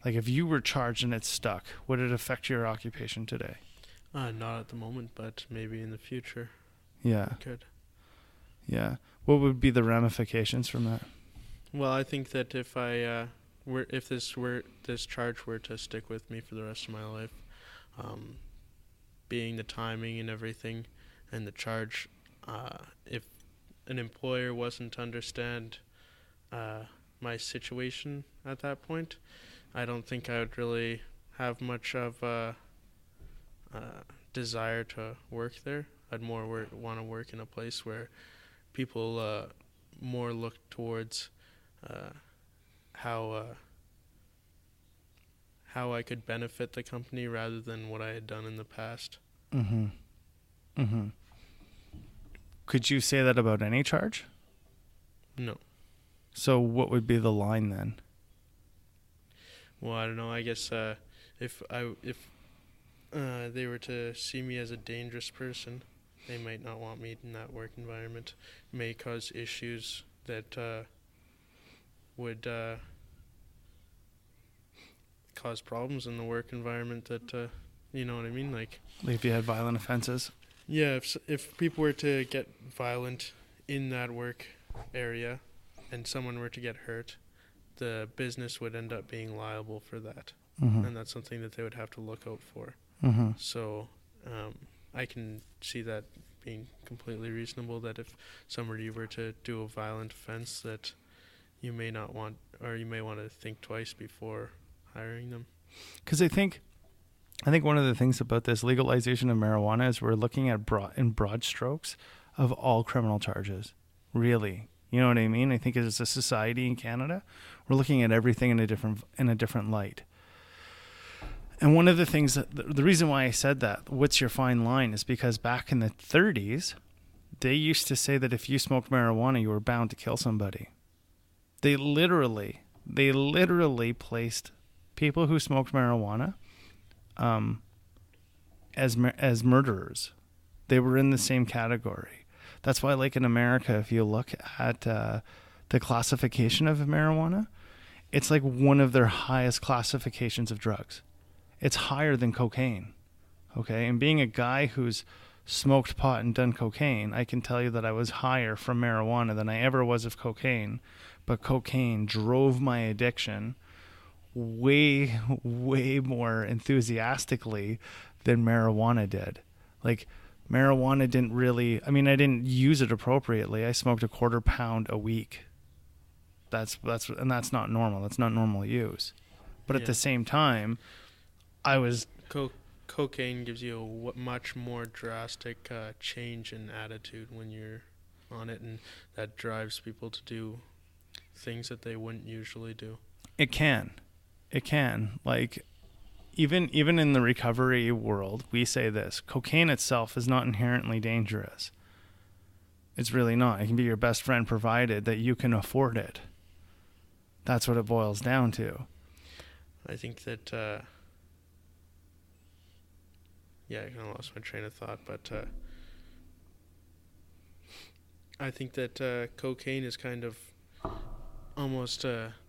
Like if you were charged and it stuck, would it affect your occupation today? Not at the moment, but maybe in the future. Yeah. It could. Yeah. What would be the ramifications from that? Well, I think that if this charge were to stick with me for the rest of my life, being the timing and everything, and the charge, if an employer wasn't to understand my situation at that point, I don't think I would really have much of a desire to work there. I'd more want to work in a place where people more look towards how I could benefit the company rather than what I had done in the past. Mm-hmm. Mm-hmm. Could you say that about any charge? No. So what would be the line then? Well, I don't know. I guess if they were to see me as a dangerous person, they might not want me in that work environment. It may cause issues that would cause problems in the work environment. That you know what I mean? Like if you had violent offenses? Yeah, if people were to get violent in that work area and someone were to get hurt, the business would end up being liable for that. Mm-hmm. And that's something that they would have to look out for. Mm-hmm. So I can see that being completely reasonable, that if somebody were to do a violent offense, that you may not want, or you may want to think twice before hiring them. Because I think one of the things about this legalization of marijuana is we're looking at broad strokes of all criminal charges. Really. You know what I mean? I think as a society in Canada, we're looking at everything in a different light. And one of the things the reason why I said that, what's your fine line, is because back in the 30s, they used to say that if you smoked marijuana, you were bound to kill somebody. They literally placed people who smoked marijuana as murderers. They were in the same category. That's why, like in America, if you look at the classification of marijuana, it's like one of their highest classifications of drugs. It's higher than cocaine. Okay, and being a guy who's smoked pot and done cocaine, I can tell you that I was higher from marijuana than I ever was of cocaine. But cocaine drove my addiction way, way more enthusiastically than marijuana did. Like, marijuana didn't really, I didn't use it appropriately. I smoked a 1/4 pound a week. That's not normal. That's not normal use. But at the same time, I was... Cocaine gives you a much more drastic change in attitude when you're on it, and that drives people to do things that they wouldn't usually do. It can. Like, even in the recovery world, we say this: cocaine itself is not inherently dangerous. It's really not. It can be your best friend, provided that you can afford it. That's what it boils down to. I think that I kind of lost my train of thought, but I think that cocaine is kind of almost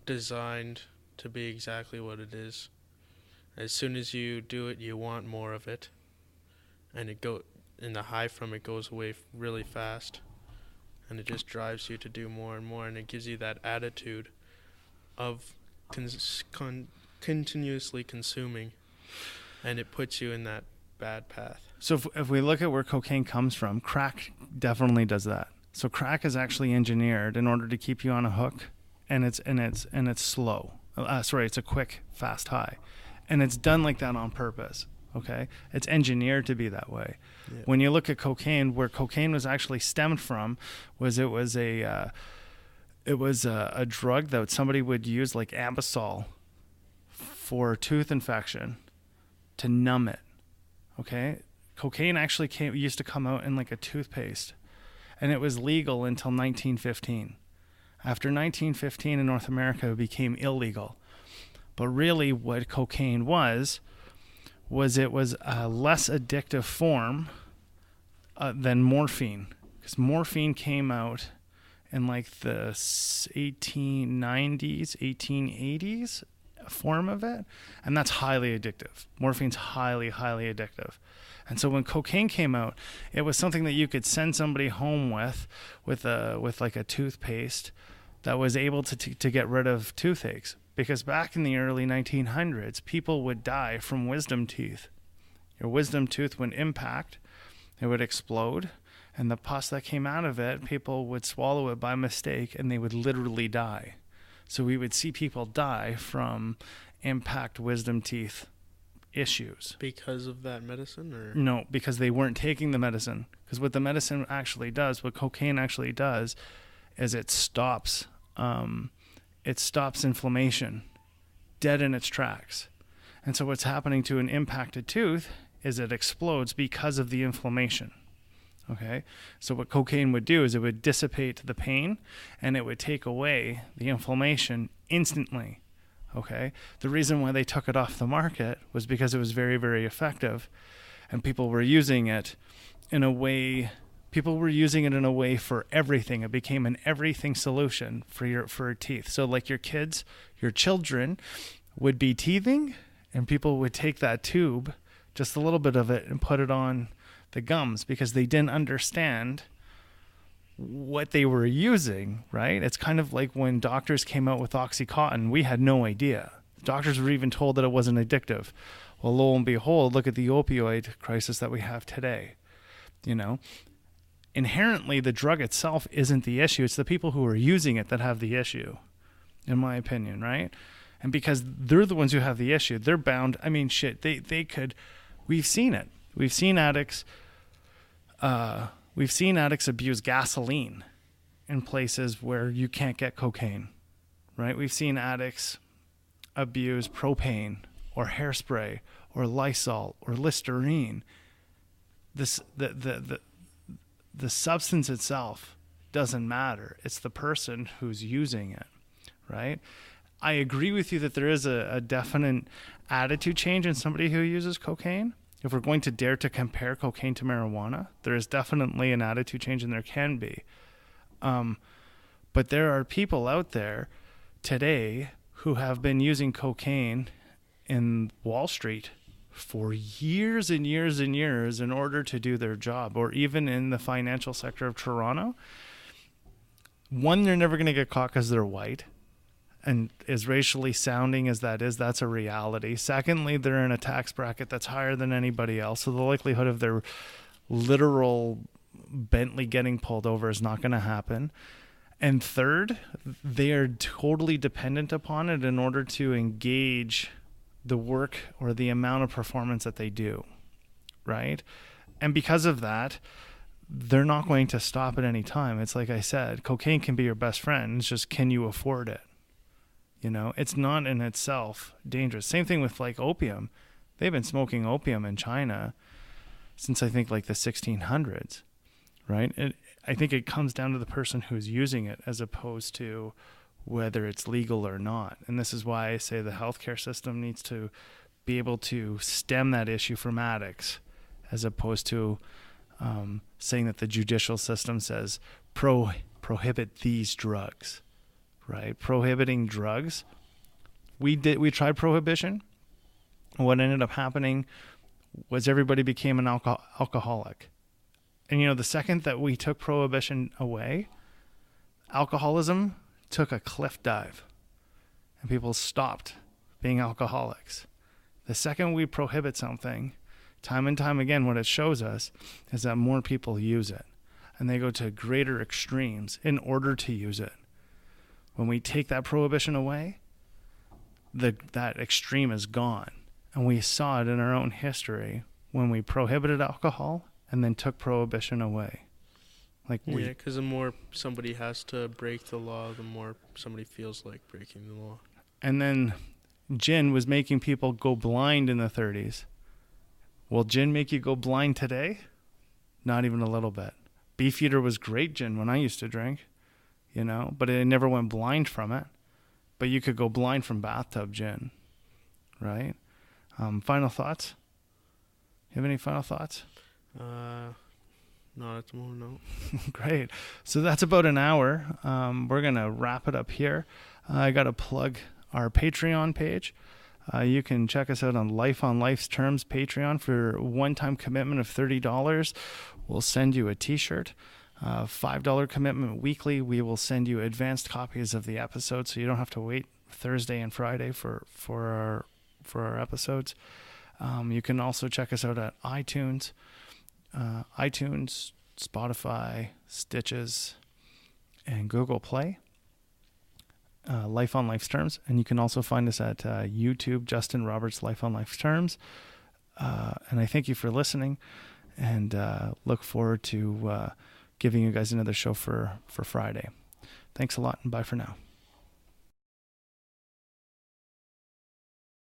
designed to be exactly what it is. As soon as you do it, you want more of it, and the high from it goes away really fast, and it just drives you to do more and more, and it gives you that attitude of continuously consuming, and it puts you in that bad path. So if we look at where cocaine comes from, crack definitely does that. So crack is actually engineered in order to keep you on a hook, and it's slow. It's a quick, fast high, and it's done like that on purpose. Okay, it's engineered to be that way. Yeah. When you look at cocaine, where cocaine was actually stemmed from, was a drug that somebody would use like Ambisol for tooth infection to numb it. Okay, cocaine actually used to come out in like a toothpaste, and it was legal until 1915. After 1915 in North America, it became illegal. But really, what cocaine was it was a less addictive form than morphine, because morphine came out in like the 1890s, 1880s form of it, and that's highly addictive. Morphine's highly, highly addictive. And so when cocaine came out, it was something that you could send somebody home with like a toothpaste that was able to get rid of toothaches. Because back in the early 1900s, people would die from wisdom teeth. Your wisdom tooth would impact, it would explode, and the pus that came out of it, people would swallow it by mistake, and they would literally die. So we would see people die from impact wisdom teeth issues. Because of that medicine? Or no, because they weren't taking the medicine. Because what the medicine actually does, what cocaine actually does, is it stops inflammation dead in its tracks. And so what's happening to an impacted tooth is it explodes because of the inflammation. Okay? So what cocaine would do is it would dissipate the pain, and it would take away the inflammation instantly. Okay? The reason why they took it off the market was because it was very, very effective, and people were using it in a way for everything. It became an everything solution for your teeth. So like your children would be teething, and people would take that tube, just a little bit of it, and put it on the gums because they didn't understand what they were using, right? It's kind of like when doctors came out with Oxycontin, we had no idea. Doctors were even told that it wasn't addictive. Well, lo and behold, look at the opioid crisis that we have today. You know, inherently the drug itself isn't the issue. It's the people who are using it that have the issue, in my opinion, right? And because they're the ones who have the issue, they're bound. I mean, shit, they could. We've seen it. We've seen addicts abuse gasoline in places where you can't get cocaine, right? We've seen addicts abuse propane or hairspray or Lysol or Listerine. The substance itself doesn't matter. It's the person who's using it, right? I agree with you that there is a definite attitude change in somebody who uses cocaine. If we're going to dare to compare cocaine to marijuana, there is definitely an attitude change, and there can be. But there are people out there today who have been using cocaine in Wall Street for years and years and years in order to do their job, or even in the financial sector of Toronto. One, they're never going to get caught because they're white. And as racially sounding as that is, that's a reality. Secondly, they're in a tax bracket that's higher than anybody else. So the likelihood of their literal Bentley getting pulled over is not going to happen. And third, they are totally dependent upon it in order to engage the work or the amount of performance that they do, right? And because of that, they're not going to stop at any time. It's like I said, cocaine can be your best friend. It's just, can you afford it? You know, it's not in itself dangerous. Same thing with like opium. They've been smoking opium in China since I think like the 1600s, right? I think it comes down to the person who's using it as opposed to whether it's legal or not. And this is why I say the healthcare system needs to be able to stem that issue from addicts, as opposed to saying that the judicial system says prohibit these drugs. Right, prohibiting drugs. We tried prohibition. What ended up happening was everybody became an alcoholic. And you know, the second that we took prohibition away, alcoholism took a cliff dive. and people stopped being alcoholics. The second we prohibit something, time and time again, what it shows us is that more people use it, and they go to greater extremes in order to use it. When we take that prohibition away, that extreme is gone. And we saw it in our own history when we prohibited alcohol and then took prohibition away. Because the more somebody has to break the law, the more somebody feels like breaking the law. And then gin was making people go blind in the 30s. Will gin make you go blind today? Not even a little bit. Beefeater was great gin when I used to drink, but it never went blind from it. But you could go blind from bathtub gin, right? Final thoughts? You have any final thoughts? Not at the moment, no. Great. So that's about an hour. We're going to wrap it up here. I got to plug our Patreon page. You can check us out on Life on Life's Terms Patreon for a one-time commitment of $30. We'll send you a t-shirt. $5 commitment weekly. We will send you advanced copies of the episode, so you don't have to wait Thursday and Friday for our episodes. You can also check us out at iTunes, Spotify, Stitches, and Google Play. Life on Life's Terms, and you can also find us at YouTube, Justin Roberts Life on Life's Terms. And I thank you for listening, and look forward to giving you guys another show for Friday. Thanks a lot, and bye for now.